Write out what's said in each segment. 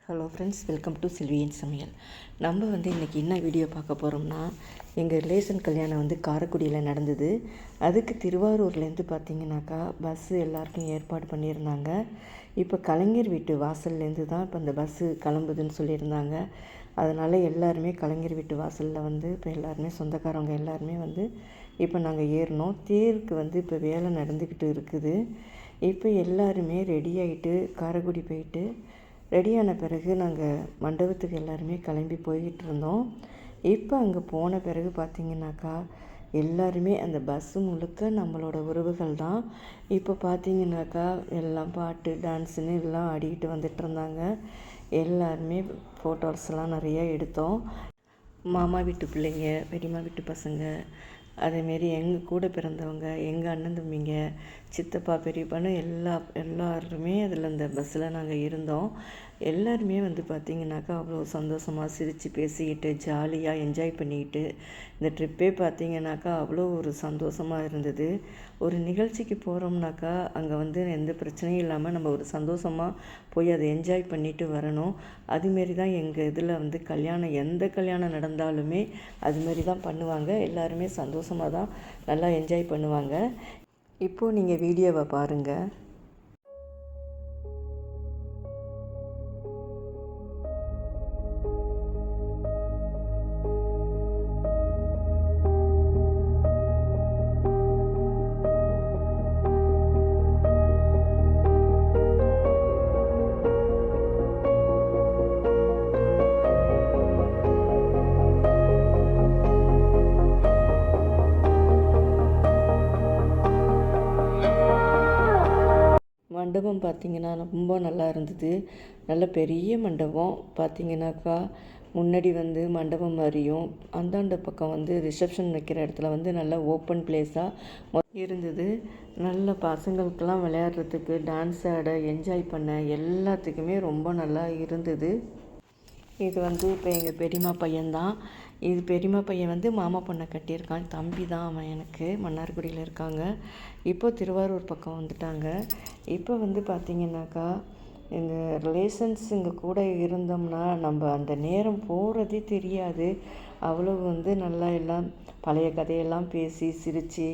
Hello friends, welcome to செல்வியின் சமையல். நம்ம இன்றைக்கி என்ன வீடியோ பார்க்க போகிறோம்னா, எங்கள் ரிலேஷன் கல்யாணம் காரைக்குடியில் நடந்தது. அதுக்கு திருவாரூர்லேருந்து பார்த்திங்கனாக்கா பஸ்ஸு எல்லாருக்கும் ஏற்பாடு பண்ணியிருந்தாங்க. இப்போ கலைஞர் வீட்டு வாசல்லேருந்து தான் இப்போ இந்த பஸ்ஸு கிளம்புதுன்னு சொல்லியிருந்தாங்க. அதனால் எல்லாருமே கலைஞர் வீட்டு வாசலில் இப்போ எல்லாருமே சொந்தக்காரவங்க எல்லாருமே இப்போ நாங்கள் ஏறினோம். தேருக்கு இப்போ வேலை நடந்துக்கிட்டு இருக்குது. இப்போ எல்லாருமே ரெடி ஆகிட்டு காரைக்குடி போயிட்டு ரெடியான பிறகு நாங்கள் மண்டபத்துக்கு எல்லாருமே கிளம்பி போய்கிட்டு இருந்தோம். இப்போ அங்கே போன பிறகு பார்த்திங்கனாக்கா எல்லாருமே அந்த பஸ்ஸு முழுக்க நம்மளோட உறவுகள் தான். இப்போ பார்த்திங்கனாக்கா எல்லாம் பாட்டு டான்ஸுன்னு எல்லாம் ஆடிக்கிட்டு வந்துட்டு இருந்தாங்க. எல்லாருமே ஃபோட்டோஸ்லாம் நிறையா எடுத்தோம். மாமா வீட்டு பிள்ளைங்க, பெரியம்மா வீட்டு பசங்க, அதேமாரி எங்கள் கூட பிறந்தவங்க, எங்கள் அண்ணன் தம்பிங்க, சித்தப்பா பெரியப்பான்னு எல்லாருமே அதில் அந்த பஸ்ஸில் நாங்கள் இருந்தோம். எல்லாருமே பார்த்திங்கனாக்கா அவ்வளோ சந்தோஷமாக சிரித்து பேசிக்கிட்டு ஜாலியாக என்ஜாய் பண்ணிக்கிட்டு இந்த ட்ரிப்பே பார்த்திங்கனாக்கா அவ்வளோ ஒரு சந்தோஷமாக இருந்தது. ஒரு நிகழ்ச்சிக்கு போகிறோம்னாக்கா அங்கே எந்த பிரச்சனையும் இல்லாமல் நம்ம ஒரு சந்தோஷமாக போய் அதை என்ஜாய் பண்ணிட்டு வரணும். அதுமாரி தான் எங்கள் இதில் கல்யாணம் எந்த கல்யாணம் நடந்தாலுமே அதுமாரி தான் பண்ணுவாங்க. எல்லாருமே சந்தோஷமாக தான் நல்லா என்ஜாய் பண்ணுவாங்க. இப்போது நீங்கள் வீடியோவை பாருங்கள். மண்டபம் பார்த்திங்கன்னா ரொம்ப நல்லா இருந்தது. நல்ல பெரிய மண்டபம். பார்த்திங்கனாக்கா முன்னாடி மண்டபம் மாதிரியும் அந்தாண்ட பக்கம் ரிசப்ஷன் வைக்கிற இடத்துல நல்ல ஓப்பன் பிளேஸாக இருந்தது. நல்ல பசங்களுக்கெல்லாம் விளையாடுறதுக்கு, டான்ஸ் ஆட, என்ஜாய் பண்ண எல்லாத்துக்குமே ரொம்ப நல்லா இருந்தது. இது இப்போ எங்கள் பெரியம்மா பையன்தான். இது பெரியம்மா பையன் மாமா பொண்ணை கட்டியிருக்கான். தம்பி தான் அவன். எனக்கு மன்னார்குடியில் இருக்காங்க. இப்போ திருவாரூர் பக்கம் வந்துட்டாங்க. இப்போ பார்த்திங்கனாக்கா எங்கள் ரிலேஷன்ஸ் இங்கே கூட இருந்தோம்னா நம்ம அந்த நேரம் போகிறதே தெரியாது. அவ்வளோ நல்லா எல்லாம் பழைய கதையெல்லாம் பேசி சிரித்து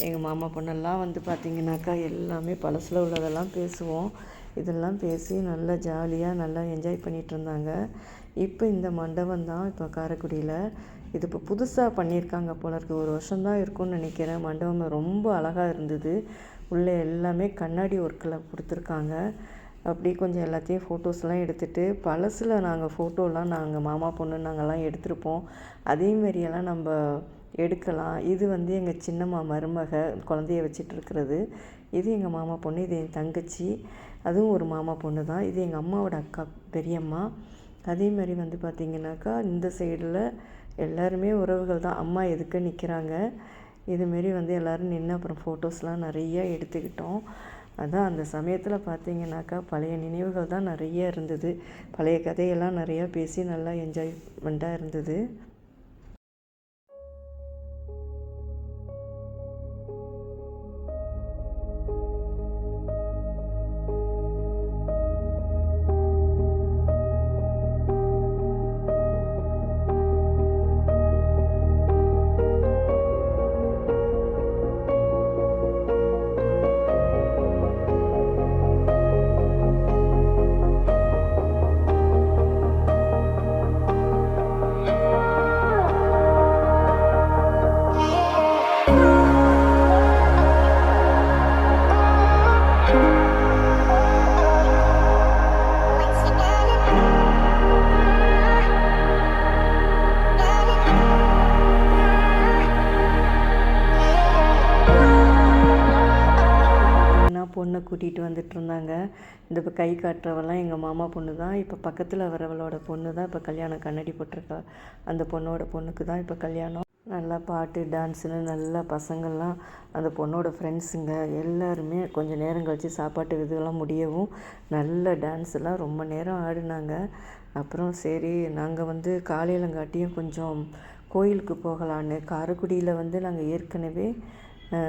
எங்கள் மாமா பொண்ணெல்லாம் பார்த்திங்கனாக்கா எல்லாமே பழசில் உள்ளதெல்லாம் பேசுவோம். இதெல்லாம் பேசி நல்லா ஜாலியாக நல்லா என்ஜாய் பண்ணிகிட்டு இருந்தாங்க. இப்போ இந்த மண்டபம் தான் இப்போ காரைக்குடியில் இது இப்போ புதுசாக பண்ணியிருக்காங்க போல இருக்குது. ஒரு வருஷம்தான் இருக்கும்னு நினைக்கிறேன். மண்டபம் ரொம்ப அழகாக இருந்தது. உள்ளே எல்லாமே கண்ணாடி ஒர்க்கில் கொடுத்துருக்காங்க. அப்படி கொஞ்சம் எல்லாத்தையும் ஃபோட்டோஸ்லாம் எடுத்துகிட்டு பழசில் நாங்கள் ஃபோட்டோலாம் நாங்கள் மாமா பொண்ணு நாங்கள்லாம் எடுத்திருப்போம். அதேமாரியெல்லாம் நம்ம எடுக்கலாம். இது எங்கள் சின்னம்மா மருமக குழந்தைய வச்சிட்ருக்கிறது. இது எங்கள் மாமா பொண்ணு. இது என் தங்கச்சி. அதுவும் ஒரு மாமா பொண்ணு தான். இது எங்கள் அம்மாவோட அக்கா பெரியம்மா. அதேமாதிரி பார்த்திங்கனாக்கா இந்த சைடில் எல்லாருமே உறவுகள் தான். அம்மா எதுக்கு நிற்கிறாங்க. இதுமாரி எல்லோரும் நின்று அப்புறம் ஃபோட்டோஸ்லாம் நிறையா எடுத்துக்கிட்டோம். அதான் அந்த சமயத்தில் பார்த்திங்கனாக்கா பழைய நினைவுகள் தான் நிறைய இருந்தது. பழைய கதையெல்லாம் நிறையா பேசி நல்லா என்ஜாய்மெண்ட்டாக இருந்தது. பொண்ணை கூட்டிகிட்டு வந்துட்டுருந்தாங்க. இந்த இப்போ கை காட்டுறவெல்லாம் எங்கள் மாமா பொண்ணு தான். இப்போ பக்கத்தில் வரவளோட பொண்ணு தான் இப்போ கல்யாணம். கண்ணாடி போட்டிருக்கா அந்த பொண்ணோட பொண்ணுக்கு தான் இப்போ கல்யாணம். நல்லா பாட்டு டான்ஸுன்னு நல்லா பசங்கள்லாம் அந்த பொண்ணோட ஃப்ரெண்ட்ஸுங்க எல்லாருமே கொஞ்சம் நேரம் கழித்து சாப்பாட்டு இதெல்லாம் முடியவும் நல்ல டான்ஸெல்லாம் ரொம்ப நேரம் ஆடினாங்க. அப்புறம் சரி நாங்கள் காலையிலங்காட்டியும் கொஞ்சம் கோயிலுக்கு போகலான்னு காரைக்குடியில் நாங்கள் ஏற்கனவே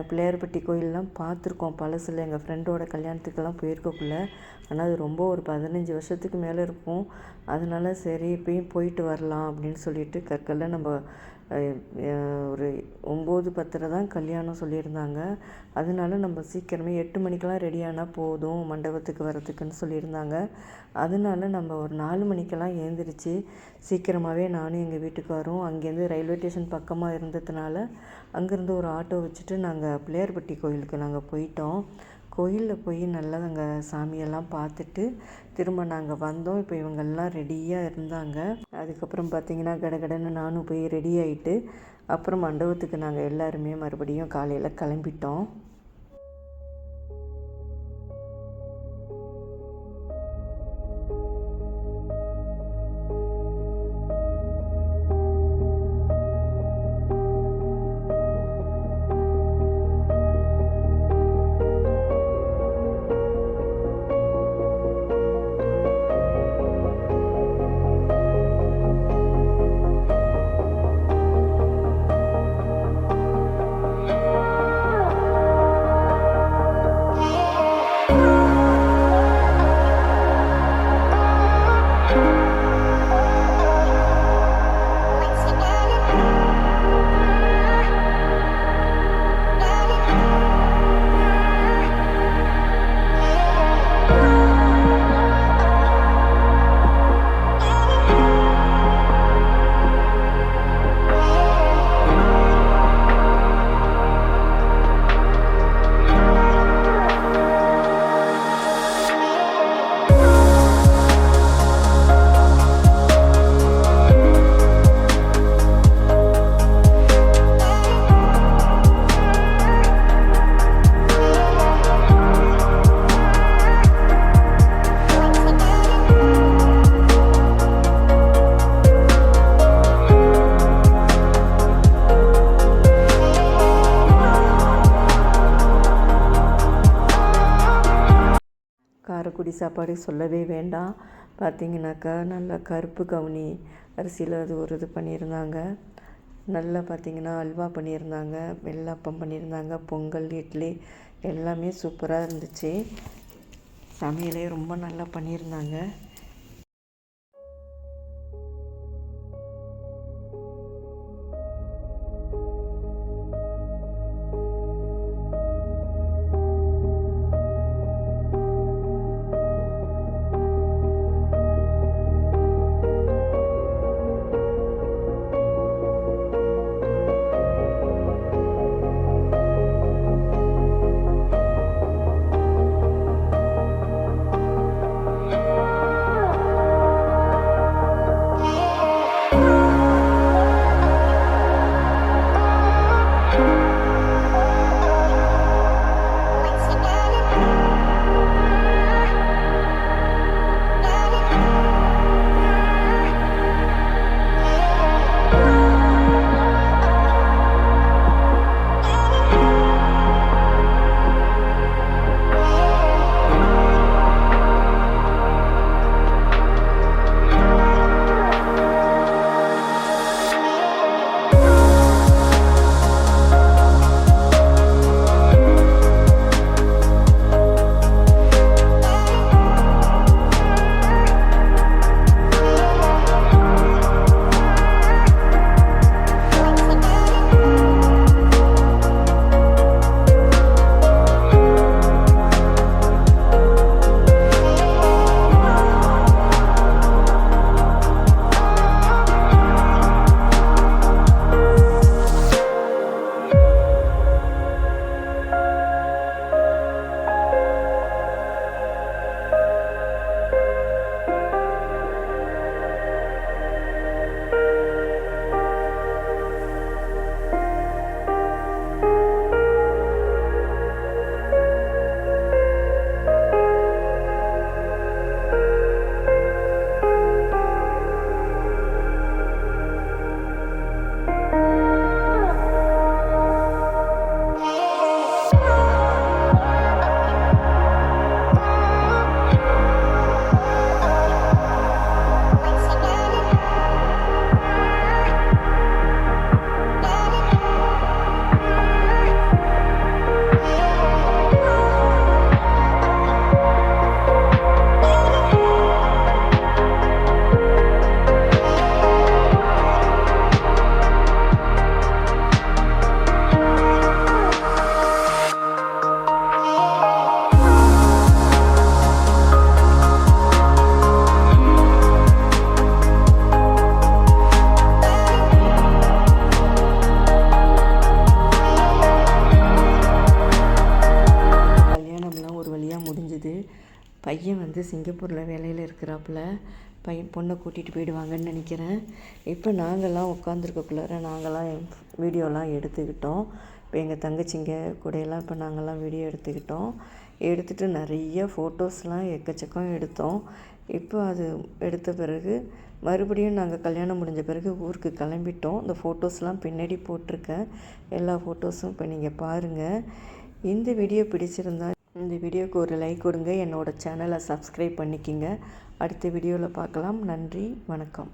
பிள்ளையார்பட்டி கோயிலெலாம் பார்த்துருக்கோம் பழசில், எங்கள் ஃப்ரெண்டோட கல்யாணத்துக்கெல்லாம் போயிருக்கக்குள்ள. ஆனால் அது ரொம்ப ஒரு 15 வருஷத்துக்கு மேலே இருக்கும். அதனால சரி இப்பயும் போயிட்டு வரலாம் அப்படின்னு சொல்லிட்டு கற்கல்ல நம்ம ஒரு 9, 10 தான் கல்யாணம் சொல்லியிருந்தாங்க. அதனால நம்ம சீக்கிரமே 8 மணிக்கெல்லாம் ரெடி ஆனால் போதும் மண்டபத்துக்கு வரத்துக்குன்னு சொல்லியிருந்தாங்க. அதனால நம்ம ஒரு 4 மணிக்கெல்லாம் எழுந்திரிச்சு சீக்கிரமாகவே நானும் எங்கள் வீட்டுக்காரும் அங்கேருந்து ரயில்வே ஸ்டேஷன் பக்கமாக இருந்ததுனால அங்கேருந்து ஒரு ஆட்டோ வச்சுட்டு நாங்கள் பிள்ளையார்பட்டி கோயிலுக்கு நாங்கள் போயிட்டோம். கோயிலில் போய் நல்லா நாங்கள் சாமியெல்லாம் பார்த்துட்டு திரும்ப நாங்கள் வந்தோம். இப்போ இவங்கெல்லாம் ரெடியாக இருந்தாங்க. அதுக்கப்புறம் பார்த்திங்கன்னா கடகடன்னு நானும் போய் ரெடி ஆகிட்டு அப்புறம் மண்டபத்துக்கு நாங்கள் எல்லாருமே மறுபடியும் காலையில் கிளம்பிட்டோம். காரைக்குடி சாப்பாடு சொல்லவே வேண்டாம். பார்த்திங்கனாக்கா நல்லா கருப்பு கவுனி அரிசியில் அது ஒரு இது பண்ணியிருந்தாங்க. நல்லா பார்த்திங்கன்னா அல்வா பண்ணியிருந்தாங்க, வெள்ளப்பம் பண்ணியிருந்தாங்க, பொங்கல், இட்லி எல்லாமே சூப்பராக இருந்துச்சு. சமையலே ரொம்ப நல்லா பண்ணியிருந்தாங்க. சிங்கப்பூரில் வேலையில் இருக்கிறாப்புல. பொண்ணை கூட்டிகிட்டு போயிடுவாங்கன்னு நினைக்கிறேன். இப்போ நாங்கள்லாம் உட்காந்துருக்கக்குள்ளார நாங்கள்லாம் வீடியோலாம் எடுத்துக்கிட்டோம். இப்போ எங்கள் தங்கச்சிங்க கூடையெல்லாம் இப்போ நாங்கள்லாம் வீடியோ எடுத்துக்கிட்டோம். எடுத்துகிட்டு நிறைய ஃபோட்டோஸ்லாம் எக்கச்சக்கம் எடுத்தோம். இப்போ அது எடுத்த பிறகு மறுபடியும் நாங்கள் கல்யாணம் முடிஞ்ச பிறகு ஊருக்கு கிளம்பிட்டோம். இந்த ஃபோட்டோஸ்லாம் பின்னாடி போட்டிருக்கேன். எல்லா ஃபோட்டோஸும் இப்போ நீங்கள் பாருங்கள். இந்த வீடியோ பிடிச்சிருந்தா இந்த வீடியோவுக்கு ஒரு லைக் கொடுங்க. என்னோடய சேனலை சப்ஸ்கிரைப் பண்ணிக்கிங்க. அடுத்த வீடியோவில் பார்க்கலாம். நன்றி, வணக்கம்.